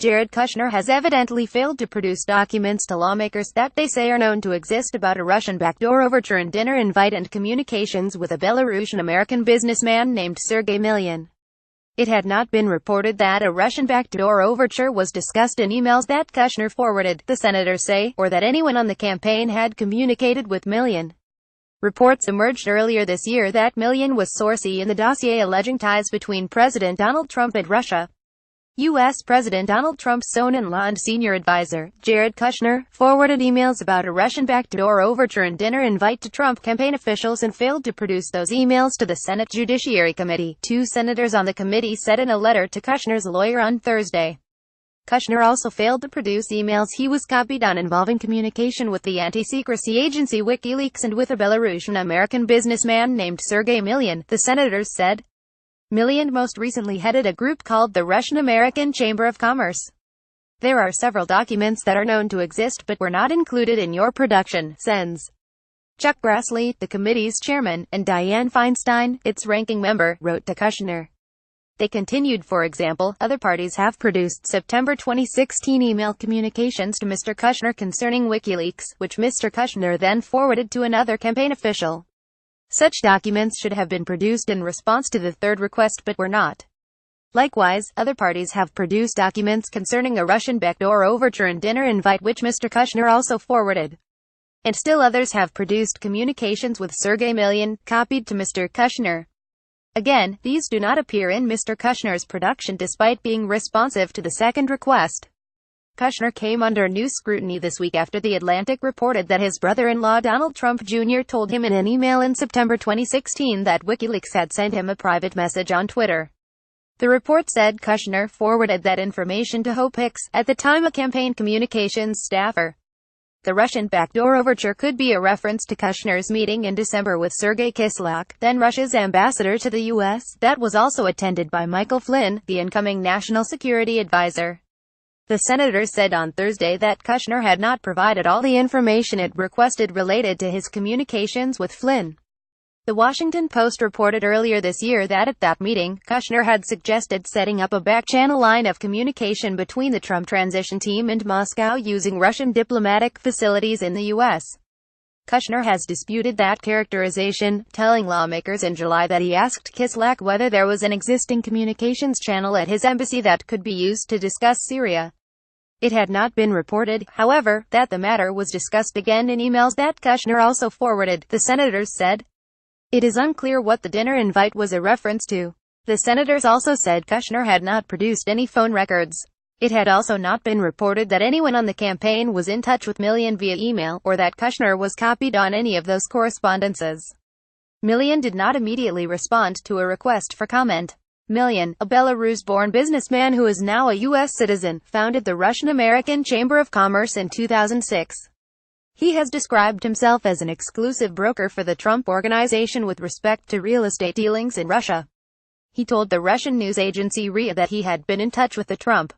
Jared Kushner has evidently failed to produce documents to lawmakers that they say are known to exist about a Russian backdoor overture and dinner invite and communications with a Belarusian-American businessman named Sergei Milyan. It had not been reported that a Russian backdoor overture was discussed in emails that Kushner forwarded, the senators say, or that anyone on the campaign had communicated with Milyan. Reports emerged earlier this year that Milyan was sourcey in the dossier alleging ties between President Donald Trump and Russia. U.S. President Donald Trump's son-in-law and senior advisor, Jared Kushner, forwarded emails about a Russian backdoor overture and dinner invite to Trump campaign officials and failed to produce those emails to the Senate Judiciary Committee, two senators on the committee said in a letter to Kushner's lawyer on Thursday. Kushner also failed to produce emails he was copied on involving communication with the anti-secrecy agency WikiLeaks and with a Belarusian-American businessman named Sergei Milyan, the senators said. Milyan most recently headed a group called the Russian-American Chamber of Commerce. There are several documents that are known to exist but were not included in your production, sends. Chuck Grassley, the committee's chairman, and Dianne Feinstein, its ranking member, wrote to Kushner. They continued, for example, other parties have produced September 2016 email communications to Mr. Kushner concerning WikiLeaks, which Mr. Kushner then forwarded to another campaign official. Such documents should have been produced in response to the third request but were not. Likewise, other parties have produced documents concerning a Russian backdoor overture and dinner invite which Mr. Kushner also forwarded. And still others have produced communications with Sergei Milyan, copied to Mr. Kushner. Again, these do not appear in Mr. Kushner's production despite being responsive to the second request. Kushner came under new scrutiny this week after The Atlantic reported that his brother-in-law Donald Trump Jr. told him in an email in September 2016 that WikiLeaks had sent him a private message on Twitter. The report said Kushner forwarded that information to Hope Hicks, at the time a campaign communications staffer. The Russian backdoor overture could be a reference to Kushner's meeting in December with Sergei Kislyak, then Russia's ambassador to the U.S., that was also attended by Michael Flynn, the incoming national security advisor. The senators said on Thursday that Kushner had not provided all the information it requested related to his communications with Flynn. The Washington Post reported earlier this year that at that meeting, Kushner had suggested setting up a back-channel line of communication between the Trump transition team and Moscow using Russian diplomatic facilities in the U.S. Kushner has disputed that characterization, telling lawmakers in July that he asked Kislyak whether there was an existing communications channel at his embassy that could be used to discuss Syria. It had not been reported, however, that the matter was discussed again in emails that Kushner also forwarded, the senators said. It is unclear what the dinner invite was a reference to. The senators also said Kushner had not produced any phone records. It had also not been reported that anyone on the campaign was in touch with Milyan via email, or that Kushner was copied on any of those correspondences. Milyan did not immediately respond to a request for comment. Milyan, a Belarus-born businessman who is now a U.S. citizen, founded the Russian-American Chamber of Commerce in 2006. He has described himself as an exclusive broker for the Trump Organization with respect to real estate dealings in Russia. He told the Russian news agency RIA that he had been in touch with the Trump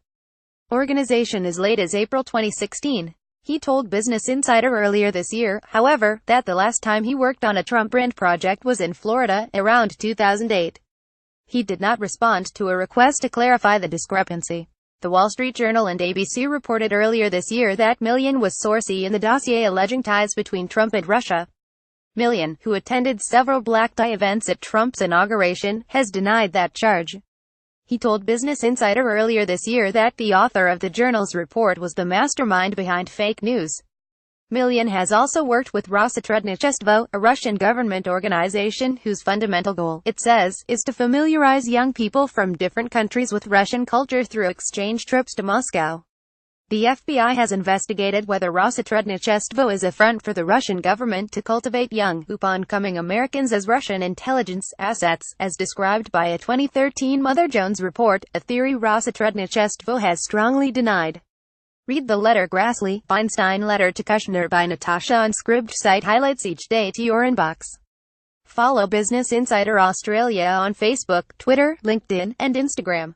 Organization as late as April 2016. He told Business Insider earlier this year, however, that the last time he worked on a Trump brand project was in Florida, around 2008. He did not respond to a request to clarify the discrepancy. The Wall Street Journal and ABC reported earlier this year that Milyan was sourcey in the dossier alleging ties between Trump and Russia. Milyan, who attended several black tie events at Trump's inauguration, has denied that charge. He told Business Insider earlier this year that the author of the Journal's report was the mastermind behind fake news. Milyan has also worked with Rossotrednichestvo, a Russian government organization whose fundamental goal, it says, is to familiarize young people from different countries with Russian culture through exchange trips to Moscow. The FBI has investigated whether Rossotrednichestvo is a front for the Russian government to cultivate young, up-and-coming Americans as Russian intelligence assets, as described by a 2013 Mother Jones report, a theory Rossotrednichestvo has strongly denied. Read the letter Grassley, Feinstein letter to Kushner by Natasha on Scribd site highlights each day to your inbox. Follow Business Insider Australia on Facebook, Twitter, LinkedIn, and Instagram.